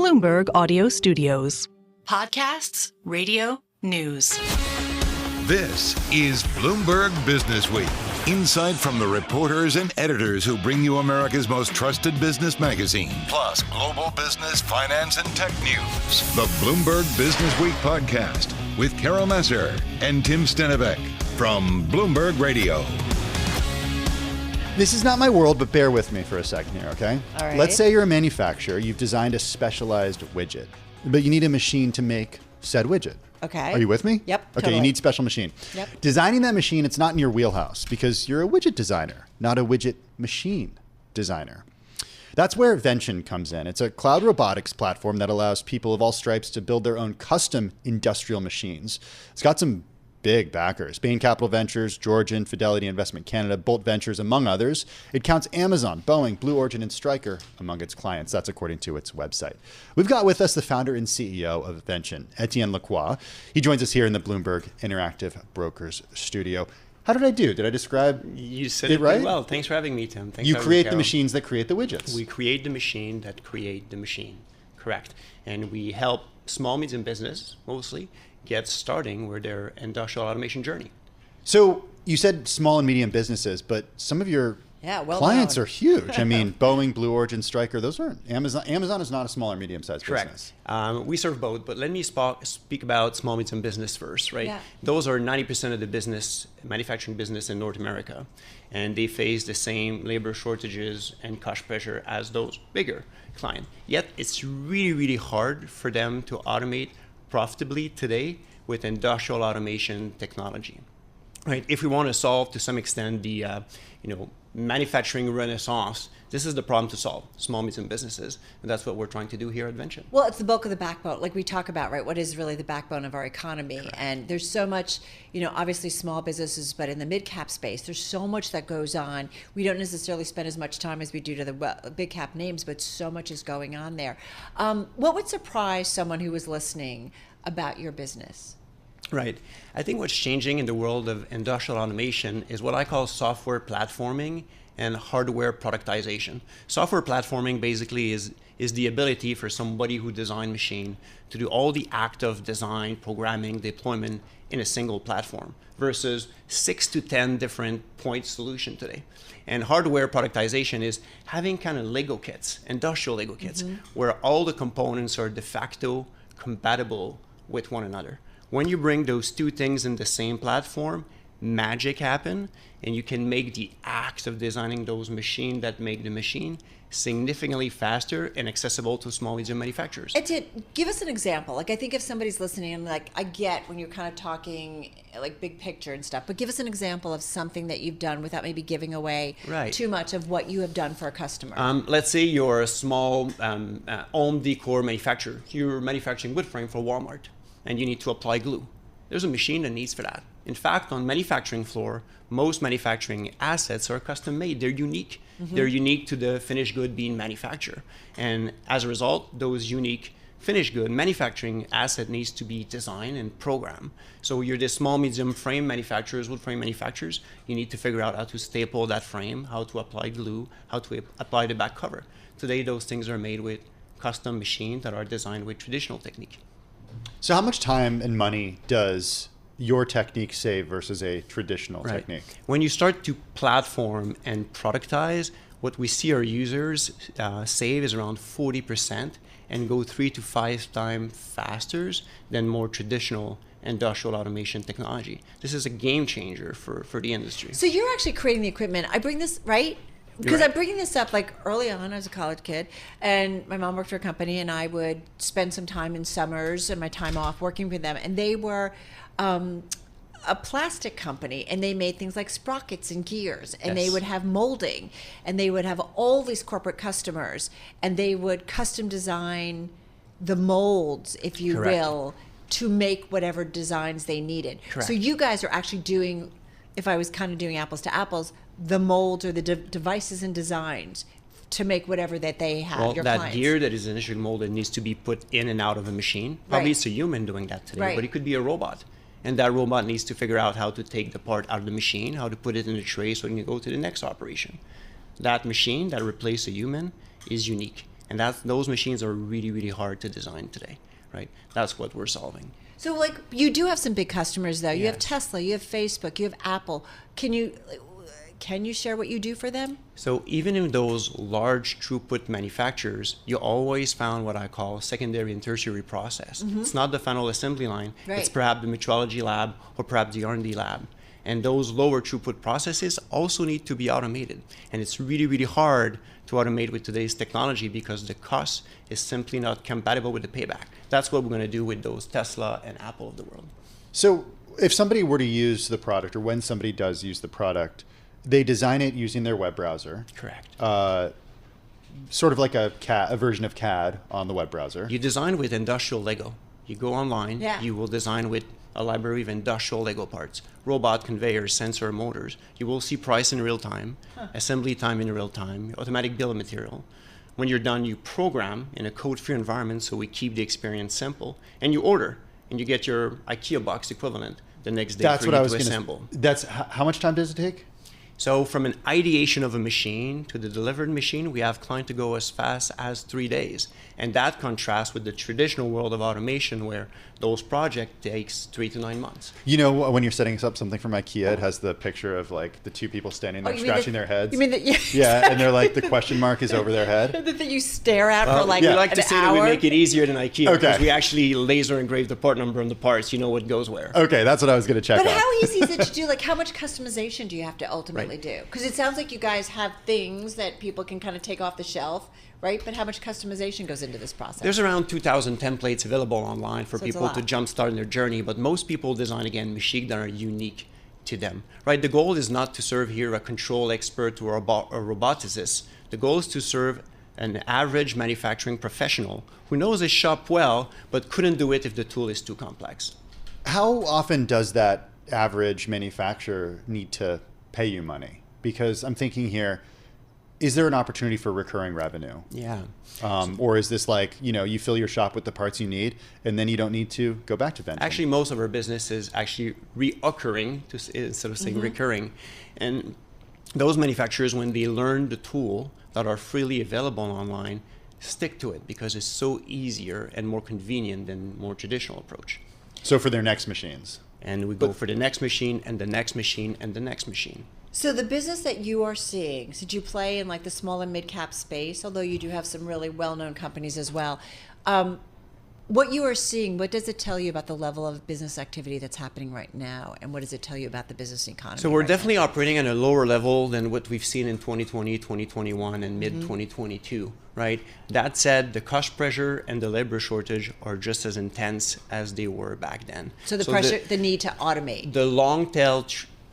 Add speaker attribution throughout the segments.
Speaker 1: Bloomberg Audio Studios.
Speaker 2: Podcasts, radio, news.
Speaker 3: This is Bloomberg Businessweek. Insight from the reporters and editors who bring you America's most trusted business magazine, plus global business, finance, and tech news. The Bloomberg Businessweek podcast with Massar and Tim Stenovec from Bloomberg Radio.
Speaker 4: This is not my world, but bear with me for a second here, okay?
Speaker 5: All right.
Speaker 4: Let's say you're a manufacturer. You've designed a specialized widget, but you need a machine to make said widget.
Speaker 5: Okay.
Speaker 4: Are you with me?
Speaker 5: Yep.
Speaker 4: Okay,
Speaker 5: Totally.
Speaker 4: You need special machine.
Speaker 5: Yep.
Speaker 4: Designing that machine, it's not in your wheelhouse because you're a widget designer, not a widget machine designer. That's where Vention comes in. It's a cloud robotics platform that allows people of all stripes to build their own custom industrial machines. It's got some big backers: Bain Capital Ventures, Georgian, Fidelity Investment Canada, Bolt Ventures, among others. It counts Amazon, Boeing, Blue Origin, and Stryker among its clients. That's according to its website. We've got with us the founder and CEO of Vention, Etienne Lacroix. He joins us here in the Bloomberg Interactive Brokers studio. How did I do? Did I describe
Speaker 6: You said
Speaker 4: it
Speaker 6: it
Speaker 4: right?
Speaker 6: pretty well. Thanks for having me, Tim. Thanks
Speaker 4: You
Speaker 6: for having
Speaker 4: create
Speaker 6: me,
Speaker 4: the
Speaker 6: Carol.
Speaker 4: machines that create the widgets.
Speaker 6: We create the machine that create the machine. Correct. And we help small, medium business, mostly, get starting with their industrial automation journey.
Speaker 4: So you said small and medium businesses, but some of your clients
Speaker 5: known.
Speaker 4: are huge. I mean, Boeing, Blue Origin, Stryker, those aren't Amazon. Amazon is not a small or medium-sized business.
Speaker 6: Correct. We serve both, but let me speak about small, medium business first, right?
Speaker 5: Yeah.
Speaker 6: Those are 90% of the manufacturing business in North America, and they face the same labor shortages and cost pressure as those bigger clients. Yet it's really, really hard for them to automate profitably today with industrial automation technology. Right? If we want to solve to some extent the manufacturing renaissance, this is the problem to solve: small, medium businesses, and that's what we're trying to do here at Vention.
Speaker 5: Well, it's the bulk of the backbone, like we talk about, right? What is really the backbone of our economy?
Speaker 6: Correct.
Speaker 5: And there's so much, obviously small businesses, but in the mid-cap space, there's so much that goes on. We don't necessarily spend as much time as we do to the big cap names, but so much is going on there. What would surprise someone who was listening about your business?
Speaker 6: Right. I think what's changing in the world of industrial automation is what I call software platforming and hardware productization. Software platforming basically is the ability for somebody who design machine to do all the act of design, programming, deployment in a single platform versus 6 to 10 different point solution today. And hardware productization is having kind of Lego kits, industrial Lego kits, where all the components are de facto compatible with one another. When you bring those two things in the same platform, magic happen, and you can make the act of designing those machines that make the machine significantly faster and accessible to small, medium manufacturers.
Speaker 5: Etienne, give us an example. Like, I think if somebody's listening, and like, I get when you're kind of talking like big picture and stuff, but give us an example of something that you've done without maybe giving away too much of what you have done for a customer.
Speaker 6: Let's say you're a small home decor manufacturer. You're manufacturing wood frame for Walmart, and you need to apply glue. There's a machine that needs for that. In fact, on manufacturing floor, most manufacturing assets are custom made. They're unique. They're unique to the finished good being manufactured. And as a result, those unique finished good manufacturing asset needs to be designed and programmed. So you're the small, medium frame manufacturers, wood frame manufacturers, you need to figure out how to staple that frame, how to apply glue, how to apply the back cover. Today, those things are made with custom machines that are designed with traditional technique.
Speaker 4: So how much time and money does your technique save versus a traditional technique?
Speaker 6: When you start to platform and productize, what we see our users save is around 40% and go 3 to 5 times faster than more traditional industrial automation technology. This is a game changer for the industry.
Speaker 5: So you're actually creating the equipment. I bring this, right? Because I'm bringing this up like early on as a college kid, and my mom worked for a company, and I would spend some time in summers and my time off working with them, and they were a plastic company, and they made things like sprockets and gears, and they would have molding, and they would have all these corporate customers, and they would custom design the molds, if you will, to make whatever designs they needed. So you guys are actually doing, if I was kind of doing apples to apples, the molds or the devices and designs to make whatever that they have.
Speaker 6: Well,
Speaker 5: your
Speaker 6: that
Speaker 5: clients.
Speaker 6: gear that is initially molded needs to be put in and out of a machine. Probably it's a human doing that today, but it could be a robot. And that robot needs to figure out how to take the part out of the machine, how to put it in a tray so it can go to the next operation. That machine that replaces a human is unique. And those machines are really, really hard to design today, right? That's what we're solving.
Speaker 5: So, like, you do have some big customers, though. You have
Speaker 6: Yes.
Speaker 5: Tesla, you have Facebook, you have Apple. Can you share what you do for them?
Speaker 6: So even in those large throughput manufacturers, you always found what I call secondary and tertiary process. It's not the final assembly line.
Speaker 5: Right.
Speaker 6: It's perhaps the metrology lab or perhaps the R&D lab. And those lower throughput processes also need to be automated. And it's really, really hard to automate with today's technology because the cost is simply not compatible with the payback. That's what we're going to do with those Tesla and Apple of the world.
Speaker 4: So if somebody were to use the product, or when somebody does use the product, they design it using their web browser.
Speaker 6: Correct.
Speaker 4: Sort of like a version of CAD on the web browser.
Speaker 6: You design with industrial Lego. You go online,
Speaker 5: Yeah.
Speaker 6: you will design with a library of industrial Lego parts, robot conveyors, sensor motors. You will see price in real time, assembly time in real time, automatic bill of material. When you're done, you program in a code-free environment, so we keep the experience simple, and you order, and you get your IKEA box equivalent the next day
Speaker 4: That's
Speaker 6: for
Speaker 4: what I
Speaker 6: you
Speaker 4: was
Speaker 6: to
Speaker 4: going
Speaker 6: assemble.
Speaker 4: to. That's how much time does it take?
Speaker 6: So from an ideation of a machine to the delivered machine, we have clients to go as fast as 3 days. And that contrasts with the traditional world of automation where those projects takes 3 to 9 months.
Speaker 4: You know, when you're setting up something from IKEA, it has the picture of like the two people standing there
Speaker 5: you mean
Speaker 4: scratching their heads.
Speaker 5: You mean that?
Speaker 4: Yeah, and they're like, the question mark is over their head.
Speaker 5: that you stare at for like
Speaker 6: we like
Speaker 5: an
Speaker 6: to say
Speaker 5: hour?
Speaker 6: that we make it easier than IKEA because
Speaker 4: Okay.
Speaker 6: we actually laser engrave the part number on the parts. You know what goes where.
Speaker 4: Okay, that's what I was going to check
Speaker 5: But
Speaker 4: on.
Speaker 5: how easy is it to do? Like, how much customization do you have to ultimately
Speaker 6: Right.
Speaker 5: do? Because it sounds like you guys have things that people can kind of take off the shelf, right? But how much customization goes into this process?
Speaker 6: There's around 2,000 templates available online for
Speaker 5: So it's a
Speaker 6: people to
Speaker 5: lot.
Speaker 6: jumpstart their journey, but most people design, again, machines that are unique to them, right? The goal is not to serve here a control expert or a roboticist. The goal is to serve an average manufacturing professional who knows his shop well, but couldn't do it if the tool is too complex.
Speaker 4: How often does that average manufacturer need to pay you money? Because I'm thinking here, is there an opportunity for recurring revenue?
Speaker 6: Yeah.
Speaker 4: Or is this like, you fill your shop with the parts you need and then you don't need to go back to Vention?
Speaker 6: Actually, most of our business is actually reoccurring instead of saying recurring. And those manufacturers, when they learn the tool that are freely available online, stick to it because it's so easier and more convenient than more traditional approach.
Speaker 4: So for their next machines.
Speaker 6: And we go for the next machine and the next machine and the next machine.
Speaker 5: So the business that you are seeing, since you play in like the small and mid-cap space, although you do have some really well-known companies as well, what you are seeing, what does it tell you about the level of business activity that's happening right now? And what does it tell you about the business economy?
Speaker 6: So we're
Speaker 5: right
Speaker 6: definitely operating at a lower level than what we've seen in 2020, 2021, and mid-2022, right? That said, the cost pressure and the labor shortage are just as intense as they were back then.
Speaker 5: So the pressure, the need to automate.
Speaker 6: The long tail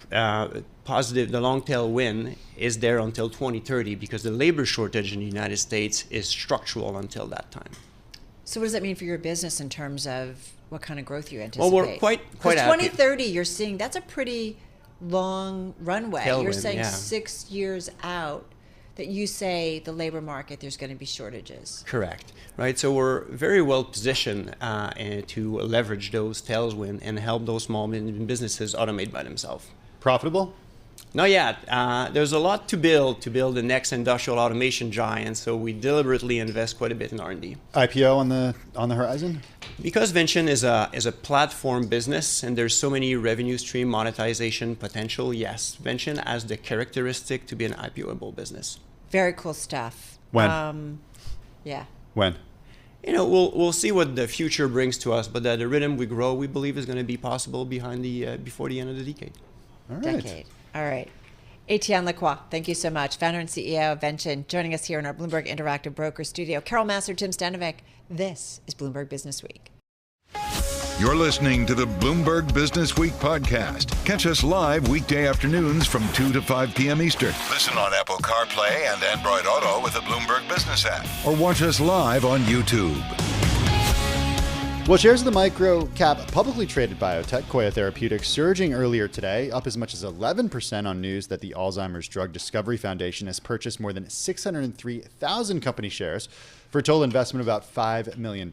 Speaker 6: the long tail win is there until 2030 because the labor shortage in the United States is structural until that time.
Speaker 5: So what does that mean for your business in terms of what kind of growth you anticipate?
Speaker 6: Well, we're quite happy.
Speaker 5: 2030, you're seeing that's a pretty long runway. You're
Speaker 6: Tailwind,
Speaker 5: saying
Speaker 6: yeah.
Speaker 5: 6 years out that you say the labor market, there's going to be shortages.
Speaker 6: Correct. Right. So we're very well positioned to leverage those tailwinds and help those small businesses automate by themselves.
Speaker 4: Profitable?
Speaker 6: Not yet. There's a lot to build the next industrial automation giant. So we deliberately invest quite a bit in R&D.
Speaker 4: IPO on the horizon?
Speaker 6: Because Vention is a platform business and there's so many revenue stream monetization potential, yes, Vention has the characteristic to be an IPO-able business.
Speaker 5: Very cool stuff.
Speaker 4: When?
Speaker 5: Yeah.
Speaker 4: When?
Speaker 6: We'll see what the future brings to us, but the rhythm we grow, we believe is going to be possible before the end of the decade.
Speaker 4: All right.
Speaker 5: Decade. All right. Etienne Lacroix, thank you so much. Founder and CEO of Vention, joining us here in our Bloomberg Interactive Broker studio. Carol Massar, Tim Stenovec. This is Bloomberg Businessweek.
Speaker 3: You're listening to the Bloomberg Businessweek podcast. Catch us live weekday afternoons from 2 to 5 p.m. Eastern. Listen on Apple CarPlay and Android Auto with the Bloomberg Business app. Or watch us live on YouTube.
Speaker 4: Well, shares of the micro-cap publicly traded biotech Coya Therapeutics surging earlier today, up as much as 11% on news that the Alzheimer's Drug Discovery Foundation has purchased more than 603,000 company shares for a total investment of about $5 million.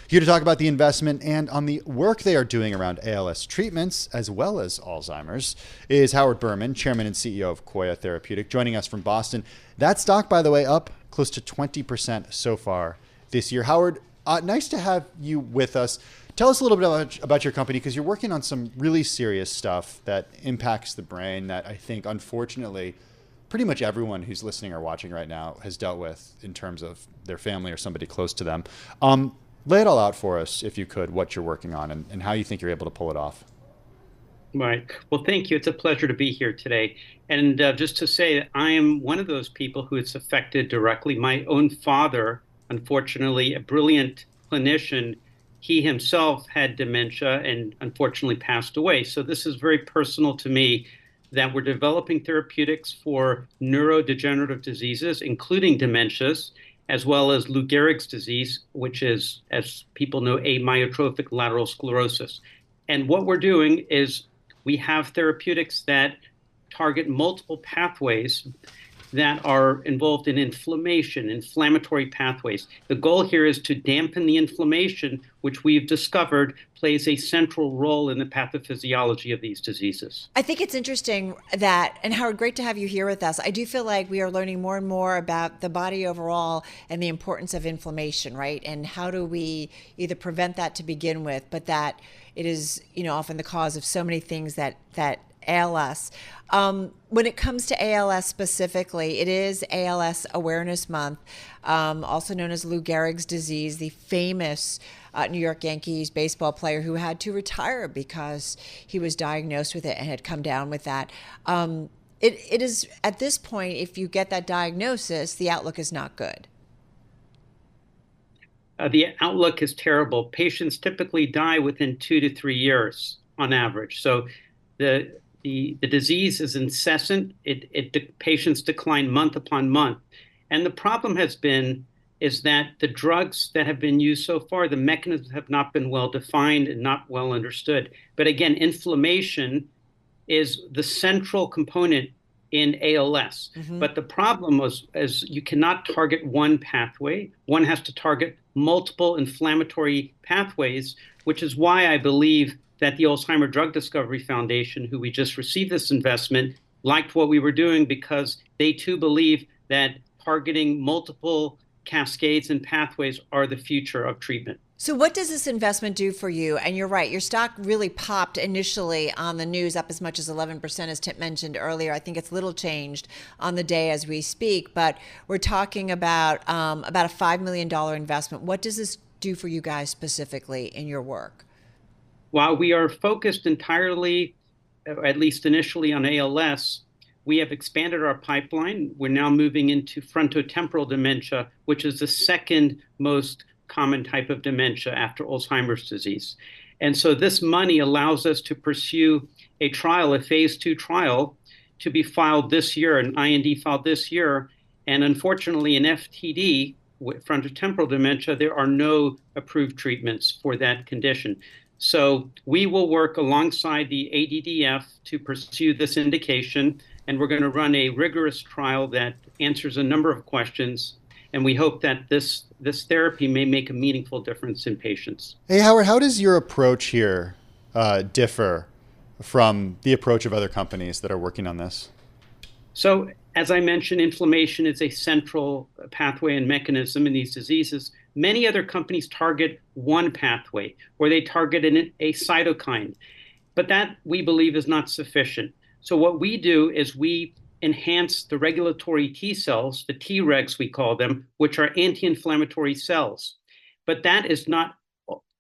Speaker 4: Here to talk about the investment and on the work they are doing around ALS treatments, as well as Alzheimer's, is Howard Berman, Chairman and CEO of Coya Therapeutics, joining us from Boston. That stock, by the way, up close to 20% so far this year. Howard, nice to have you with us. Tell us a little bit about your company, because you're working on some really serious stuff that impacts the brain that I think, unfortunately, pretty much everyone who's listening or watching right now has dealt with in terms of their family or somebody close to them. Lay it all out for us, if you could, what you're working on and how you think you're able to pull it off.
Speaker 7: Right. Well, thank you. It's a pleasure to be here today. And just to say that I am one of those people who it's affected directly. My own father, unfortunately, a brilliant clinician, he himself had dementia and unfortunately passed away. So this is very personal to me, that we're developing therapeutics for neurodegenerative diseases, including dementias, as well as Lou Gehrig's disease, which is, as people know, amyotrophic lateral sclerosis. And what we're doing is we have therapeutics that target multiple pathways that are involved in inflammatory pathways. The goal here is to dampen the inflammation, which we've discovered plays a central role in the pathophysiology of these diseases.
Speaker 5: I think it's interesting that, and Howard, great to have you here with us. I do feel like we are learning more and more about the body overall and the importance of inflammation, right? And how do we either prevent that to begin with, but that it is, often the cause of so many things that ALS. When it comes to ALS specifically, it is ALS Awareness Month, also known as Lou Gehrig's disease, the famous New York Yankees baseball player who had to retire because he was diagnosed with it and had come down with that. It is, at this point, if you get that diagnosis, the outlook is not good.
Speaker 7: The outlook is terrible. Patients typically die within 2 to 3 years on average. So the disease is incessant. Patients decline month upon month. And the problem is that the drugs that have been used so far, the mechanisms have not been well defined and not well understood. But again, inflammation is the central component in ALS. Mm-hmm. But the problem is you cannot target one pathway. One has to target multiple inflammatory pathways, which is why I believe that the Alzheimer's Drug Discovery Foundation, who we just received this investment, liked what we were doing, because they too believe that targeting multiple cascades and pathways are the future of treatment.
Speaker 5: So what does this investment do for you? And you're right, your stock really popped initially on the news, up as much as 11%, as Tim mentioned earlier. I think it's little changed on the day as we speak, but we're talking about a $5 million investment. What does this do for you guys specifically in your work?
Speaker 7: While we are focused entirely, at least initially, on ALS, we have expanded our pipeline. We're now moving into frontotemporal dementia, which is the second most common type of dementia after Alzheimer's disease. And so this money allows us to pursue a trial, a phase 2 trial, to be filed this year, an IND filed this year. And unfortunately, in FTD, frontotemporal dementia, there are no approved treatments for that condition. So we will work alongside the ADDF to pursue this indication, and we're going to run a rigorous trial that answers a number of questions. And we hope that this therapy may make a meaningful difference in patients.
Speaker 4: Hey, Howard, how does your approach here differ from the approach of other companies that are working on this?
Speaker 7: So, as I mentioned, inflammation is a central pathway and mechanism in these diseases. Many other companies target one pathway, or they target a cytokine. But that, we believe, is not sufficient. So what we do is we enhance the regulatory T cells, the Tregs we call them, which are anti-inflammatory cells. But that is not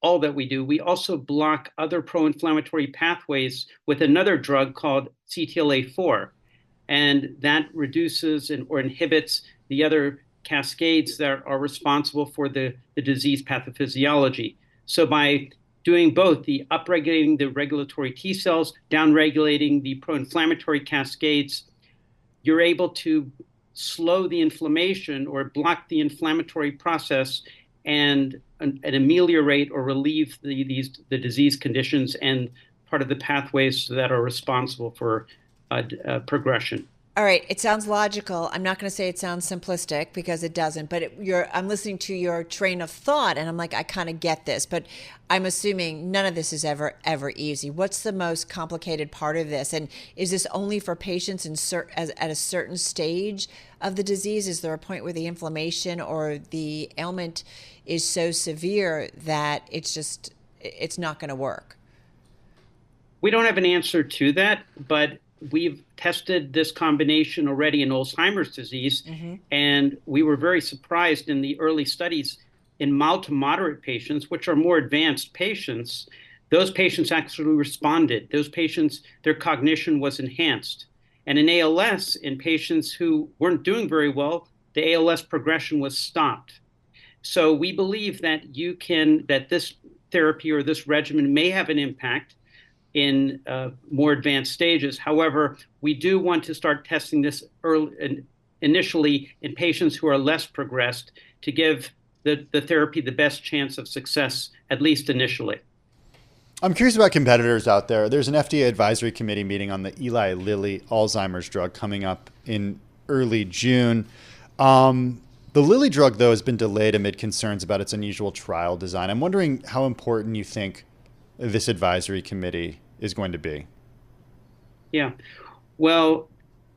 Speaker 7: all that we do. We also block other pro-inflammatory pathways with another drug called CTLA-4. And that reduces or inhibits the other cascades that are responsible for the disease pathophysiology. So by doing both, the upregulating the regulatory T cells, downregulating the pro-inflammatory cascades, you're able to slow the inflammation or block the inflammatory process and ameliorate or relieve the disease conditions and part of the pathways that are responsible for progression.
Speaker 5: All right, it sounds logical. I'm not going to say it sounds simplistic because it doesn't, but I'm listening to your train of thought and I'm like, I kind of get this, but I'm assuming none of this is ever easy. What's the most complicated part of this? And is this only for patients at a certain stage of the disease? Is there a point where the inflammation or the ailment is so severe that it's not going to work?
Speaker 7: We don't have an answer to that, but we've tested this combination already in Alzheimer's disease, and we were very surprised in the early studies in mild to moderate patients, which are more advanced patients. Those patients actually responded. Those patients, their cognition was enhanced. And in ALS, in patients who weren't doing very well, the ALS progression was stopped. So we believe that that this therapy or this regimen may have an impact in more advanced stages. However, we do want to start testing this initially in patients who are less progressed to give the therapy the best chance of success, at least initially.
Speaker 4: I'm curious about competitors out there. There's an FDA advisory committee meeting on the Eli Lilly Alzheimer's drug coming up in early June. The Lilly drug, though, has been delayed amid concerns about its unusual trial design. I'm wondering how important you think this advisory committee is going to be.
Speaker 7: Yeah, well,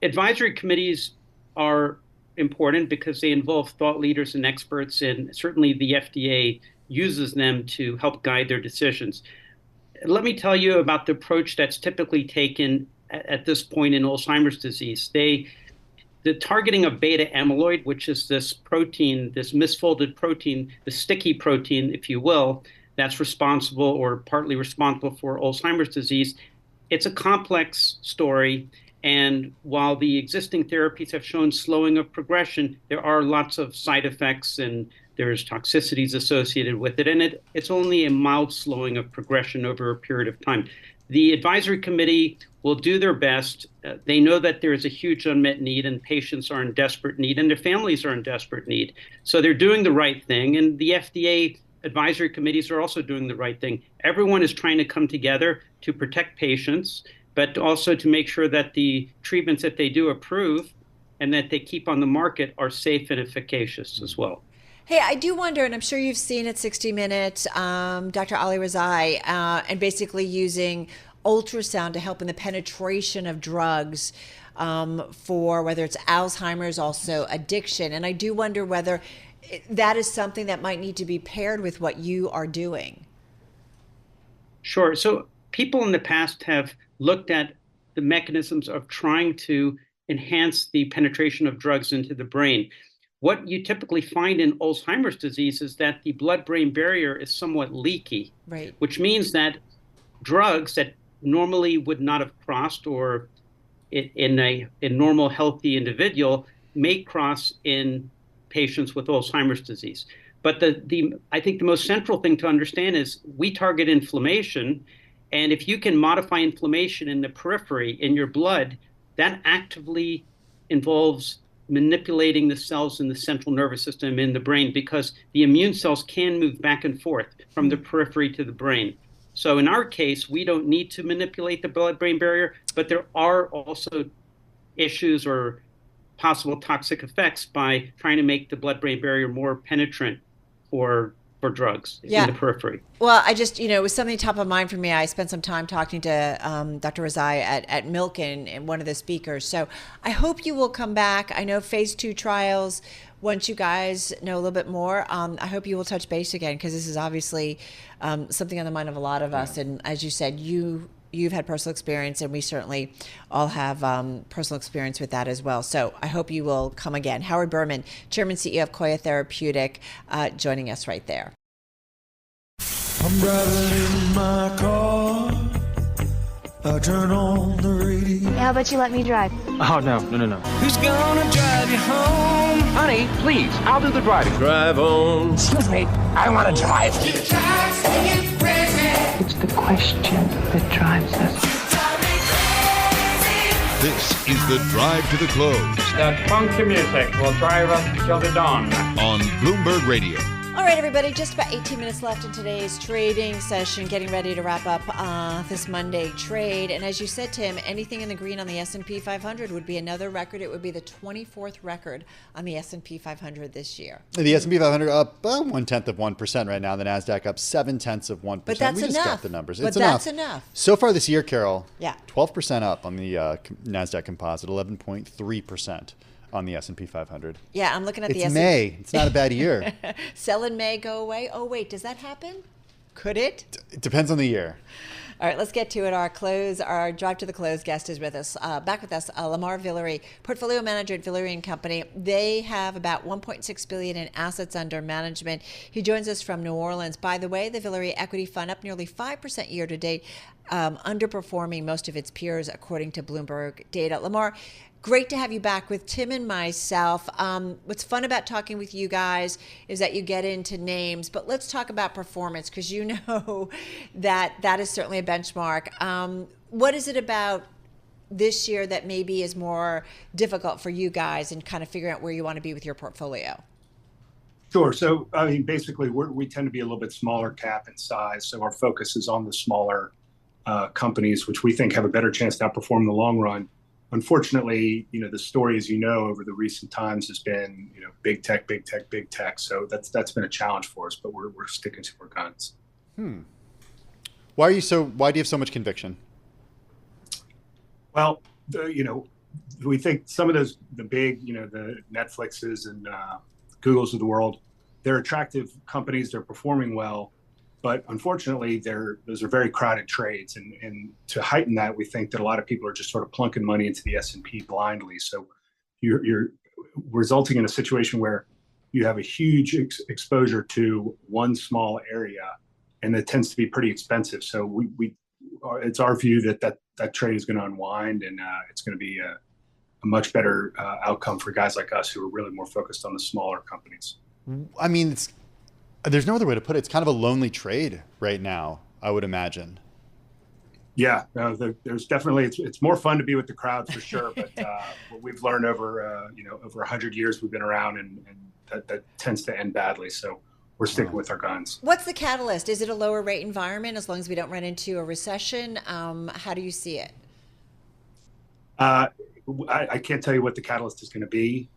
Speaker 7: advisory committees are important because they involve thought leaders and experts, and certainly the FDA uses them to help guide their decisions. Let me tell you about the approach that's typically taken at this point in Alzheimer's disease. The targeting of beta amyloid, which is this protein, this misfolded protein, the sticky protein, if you will, that's responsible or partly responsible for Alzheimer's disease. It's a complex story. And while the existing therapies have shown slowing of progression, there are lots of side effects and there's toxicities associated with it. And it's only a mild slowing of progression over a period of time. The advisory committee will do their best. They know that there is a huge unmet need and patients are in desperate need and their families are in desperate need. So they're doing the right thing. And the FDA advisory committees are also doing the right thing. Everyone is trying to come together to protect patients, but also to make sure that the treatments that they do approve and that they keep on the market are safe and efficacious as well.
Speaker 5: Hey, I do wonder, and I'm sure you've seen at 60 Minutes, Dr. Ali Rezai, and basically using ultrasound to help in the penetration of drugs for whether it's Alzheimer's, also addiction. And I do wonder whether that is something that might need to be paired with what you are doing.
Speaker 7: Sure. So people in the past have looked at the mechanisms of trying to enhance the penetration of drugs into the brain. What you typically find in Alzheimer's disease is that the blood-brain barrier is somewhat leaky,
Speaker 5: right,
Speaker 7: which means that drugs that normally would not have crossed or in a normal healthy individual may cross in patients with Alzheimer's disease. But I think the most central thing to understand is we target inflammation. And if you can modify inflammation in the periphery, in your blood, that actively involves manipulating the cells in the central nervous system in the brain because the immune cells can move back and forth from the periphery to the brain. So in our case, we don't need to manipulate the blood-brain barrier, but there are also issues or possible toxic effects by trying to make the blood-brain barrier more penetrant for drugs in the periphery.
Speaker 5: Well, I just, it was something top of mind for me. I spent some time talking to Dr. Rezai at Milken and one of the speakers. So I hope you will come back. I know phase 2 trials, once you guys know a little bit more, I hope you will touch base again because this is obviously something on the mind of a lot of us. And as you said, you've had personal experience, and we certainly all have personal experience with that as well. So I hope you will come again. Howard Berman, Chairman CEO of Coya Therapeutics, joining us right there.
Speaker 8: I'm driving in my car. I turn on the radio.
Speaker 9: How about you let me drive?
Speaker 10: Oh, no.
Speaker 8: Who's gonna drive you home?
Speaker 10: Honey, please, I'll do the driving.
Speaker 8: Drive on.
Speaker 10: Excuse me, I want to drive.
Speaker 11: It's the question that drives us.
Speaker 3: This is the Drive to the Close
Speaker 12: That funky music will drive us till the dawn.
Speaker 3: on Bloomberg Radio.
Speaker 5: All right, everybody, just about 18 minutes left in today's trading session, getting ready to wrap up this Monday trade. And as you said, Tim, anything in the green on the S&P 500 would be another record. It would be the 24th record on the S&P 500 this year.
Speaker 4: The S&P 500 up 0.1% right now. The NASDAQ up 0.7%.
Speaker 5: But that's
Speaker 4: we just
Speaker 5: enough.
Speaker 4: got the numbers.
Speaker 5: But
Speaker 4: it's
Speaker 5: that's enough.
Speaker 4: So far this year, Carol,
Speaker 5: yeah,
Speaker 4: 12% up on the NASDAQ composite, 11.3% on the S&P 500.
Speaker 5: Yeah, I'm looking at the
Speaker 4: S&P. It's May. It's not a bad year.
Speaker 5: Sell in May, go away. Oh, wait, does that happen? Could it?
Speaker 4: It depends on the year.
Speaker 5: All right, let's get to it. Our drive to the close guest is with us. Back with us, Lamar Villere, portfolio manager at Villere Company. They have about $1.6 billion in assets under management. He joins us from New Orleans. By the way, the Villere Equity Fund up nearly 5% year to date, underperforming most of its peers according to Bloomberg data. Lamar, great to have you back with Tim and myself. What's fun about talking with you guys is that you get into names, but let's talk about performance, because you know that is certainly a benchmark. What is it about this year that maybe is more difficult for you guys in kind of figuring out where you want to be with your portfolio?
Speaker 9: Sure. So, I mean, basically, we tend to be a little bit smaller cap in size. So our focus is on the smaller companies, which we think have a better chance to outperform in the long run. Unfortunately, the story, as you know, over the recent times has been, big tech, big tech, big tech. So that's been a challenge for us, but we're sticking to our guns.
Speaker 4: Why do you have so much conviction?
Speaker 9: Well, we think some of the big, the Netflixes and Googles of the world, they're attractive companies. They're performing well. But unfortunately, those are very crowded trades, and to heighten that, we think that a lot of people are just sort of plunking money into the S&P blindly. So you're resulting in a situation where you have a huge exposure to one small area, and it tends to be pretty expensive. So it's our view that trade is going to unwind, and it's going to be a much better outcome for guys like us who are really more focused on the smaller companies.
Speaker 4: I mean, there's no other way to put it. It's kind of a lonely trade right now, I would imagine.
Speaker 9: Yeah, there's definitely, it's more fun to be with the crowd for sure. But what we've learned over 100 years we've been around, and that tends to end badly. So we're sticking with our guns.
Speaker 5: What's the catalyst? Is it a lower rate environment as long as we don't run into a recession? How do you see it?
Speaker 9: I can't tell you what the catalyst is going to be,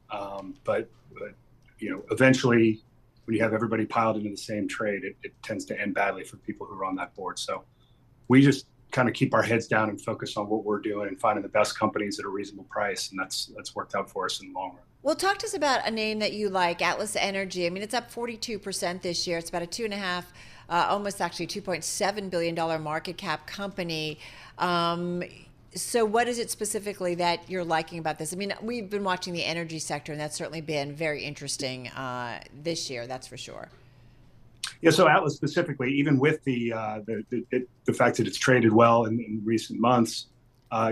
Speaker 9: but eventually, when you have everybody piled into the same trade, it tends to end badly for people who are on that board. So we just kind of keep our heads down and focus on what we're doing and finding the best companies at a reasonable price. And that's worked out for us in the long run.
Speaker 5: Well, talk to us about a name that you like, Atlas Energy. I mean, it's up 42% this year. It's about a almost actually $2.7 billion market cap company. So what is it specifically that you're liking about this? I mean, we've been watching the energy sector, and that's certainly been very interesting this year, that's for sure.
Speaker 9: Yeah, so Atlas specifically, even with the fact that it's traded well in recent months,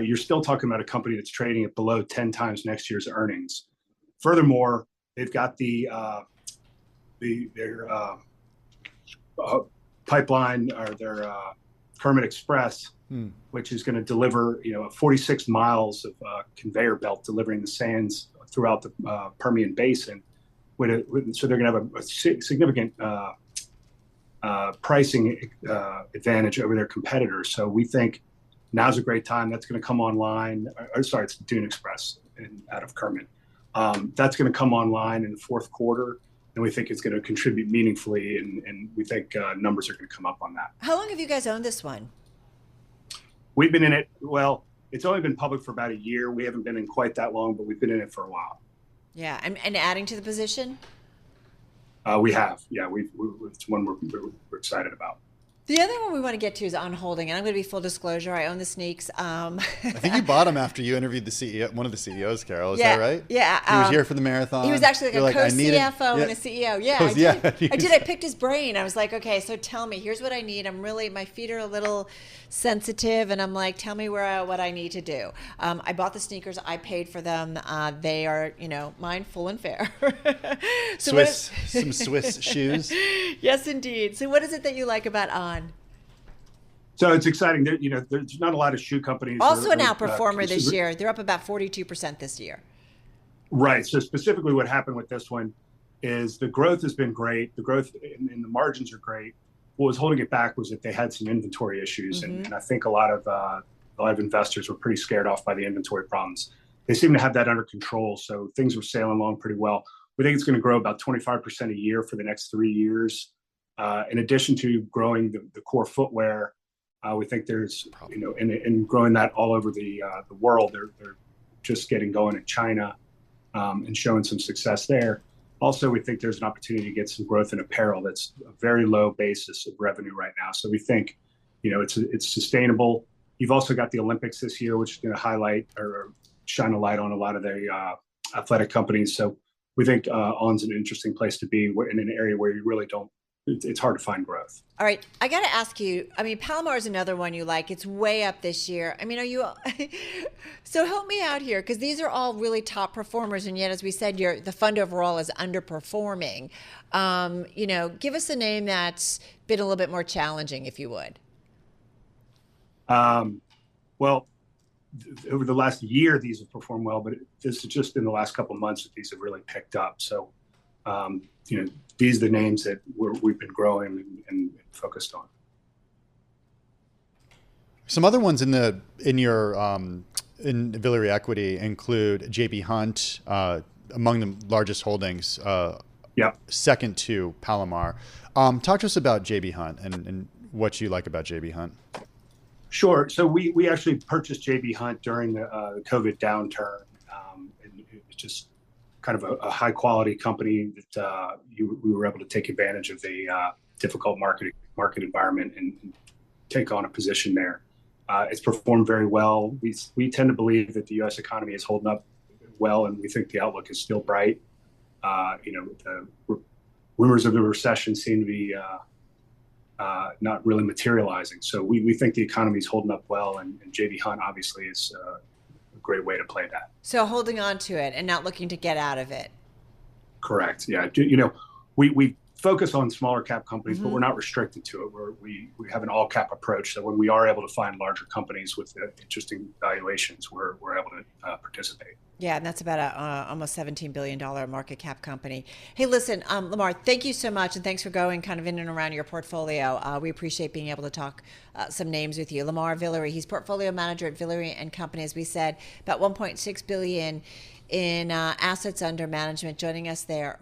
Speaker 9: you're still talking about a company that's trading at below 10 times next year's earnings. Furthermore, they've got their pipeline, or their Kermit Express, which is going to deliver 46 miles of conveyor belt delivering the sands throughout the Permian Basin. So they're going to have a significant pricing advantage over their competitors. So we think now's a great time. That's going to come online. It's Dune Express out of Kermit. That's going to come online in the fourth quarter, and we think it's going to contribute meaningfully, and we think numbers are going to come up on that.
Speaker 5: How long have you guys owned this one?
Speaker 9: We've been in it, well, it's only been public for about a year. We haven't been in quite that long, but we've been in it for a while.
Speaker 5: Yeah, and adding to the position?
Speaker 9: We have, yeah. It's one we're excited about.
Speaker 5: The other one we want to get to is on holding, and I'm going to be full disclosure. I own the sneaks.
Speaker 4: I think you bought him after you interviewed the CEO, one of the CEOs, Carol. Is that right?
Speaker 5: Yeah.
Speaker 4: He was here for the marathon.
Speaker 5: He was actually like a co-CFO and a CEO. Yeah, I did. I picked his brain. I was like, okay, so tell me. Here's what I need. My feet are a little sensitive, and I'm like, tell me what I need to do. I bought the sneakers. I paid for them. They are, mine, full and fair.
Speaker 4: So some Swiss shoes.
Speaker 5: Yes, indeed. So what is it that you like about On?
Speaker 9: So it's exciting. There's not a lot of shoe companies.
Speaker 5: Also an outperformer this year. They're up about 42% this year.
Speaker 9: Right. So specifically what happened with this one, is the growth has been great. The growth and the margins are great. What was holding it back was that they had some inventory issues, and I think a lot of investors were pretty scared off by the inventory problems. They seem to have that under control, so things were sailing along pretty well. We think it's going to grow about 25% a year for the next 3 years. In addition to growing the core footwear, we think there's, and growing that all over the world. They're just getting going in China and showing some success there. Also, we think there's an opportunity to get some growth in apparel. That's a very low basis of revenue right now. So we think, it's sustainable. You've also got the Olympics this year, which is going to highlight or shine a light on a lot of the athletic companies. So we think On's an interesting place to be in an area where you really don't. It's hard to find growth.
Speaker 5: All right. I got to ask you, Palomar is another one you like. It's way up this year. Are you, so help me out here, because these are all really top performers. And yet, as we said, the fund overall is underperforming. Give us a name that's been a little bit more challenging, if you would.
Speaker 9: Well, over the last year, these have performed well, but this is just in the last couple of months that these have really picked up. So, these are the names that we've been growing and focused on.
Speaker 4: Some other ones in Villere Equity include JB Hunt, among the largest holdings. Second to Palomar. Talk to us about JB Hunt and what you like about JB Hunt.
Speaker 9: Sure. So we actually purchased JB Hunt during the COVID downturn, and it was just kind of a high quality company that we were able to take advantage of the difficult market environment and take on a position there. It's performed very well. We tend to believe that the U.S. economy is holding up well, and we think the outlook is still bright. The rumors of the recession seem to be not really materializing. So we think the economy is holding up well, and JB Hunt obviously is a great way to play that.
Speaker 5: So holding on to it and not looking to get out of it.
Speaker 9: Correct. Yeah. We focus on smaller cap companies, but we're not restricted to it. We have an all cap approach. So when we are able to find larger companies with interesting valuations, we're able to participate.
Speaker 5: Yeah, and that's about a almost $17 billion market cap company. Hey, listen, Lamar, thank you so much, and thanks for going kind of in and around your portfolio. We appreciate being able to talk some names with you. Lamar Villere, he's portfolio manager at Villere & Company, as we said, about $1.6 billion in assets under management, joining us there.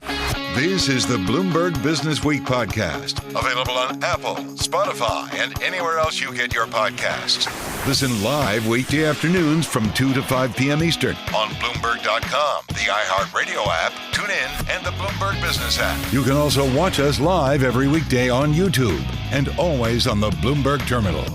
Speaker 3: This is the Bloomberg Businessweek podcast, available on Apple, Spotify, and anywhere else you get your podcasts. Listen live weekday afternoons from 2 to 5 p.m. Eastern on Bloomberg.com, the iHeartRadio app, TuneIn, and the Bloomberg Business app. You can also watch us live every weekday on YouTube and always on the Bloomberg Terminal.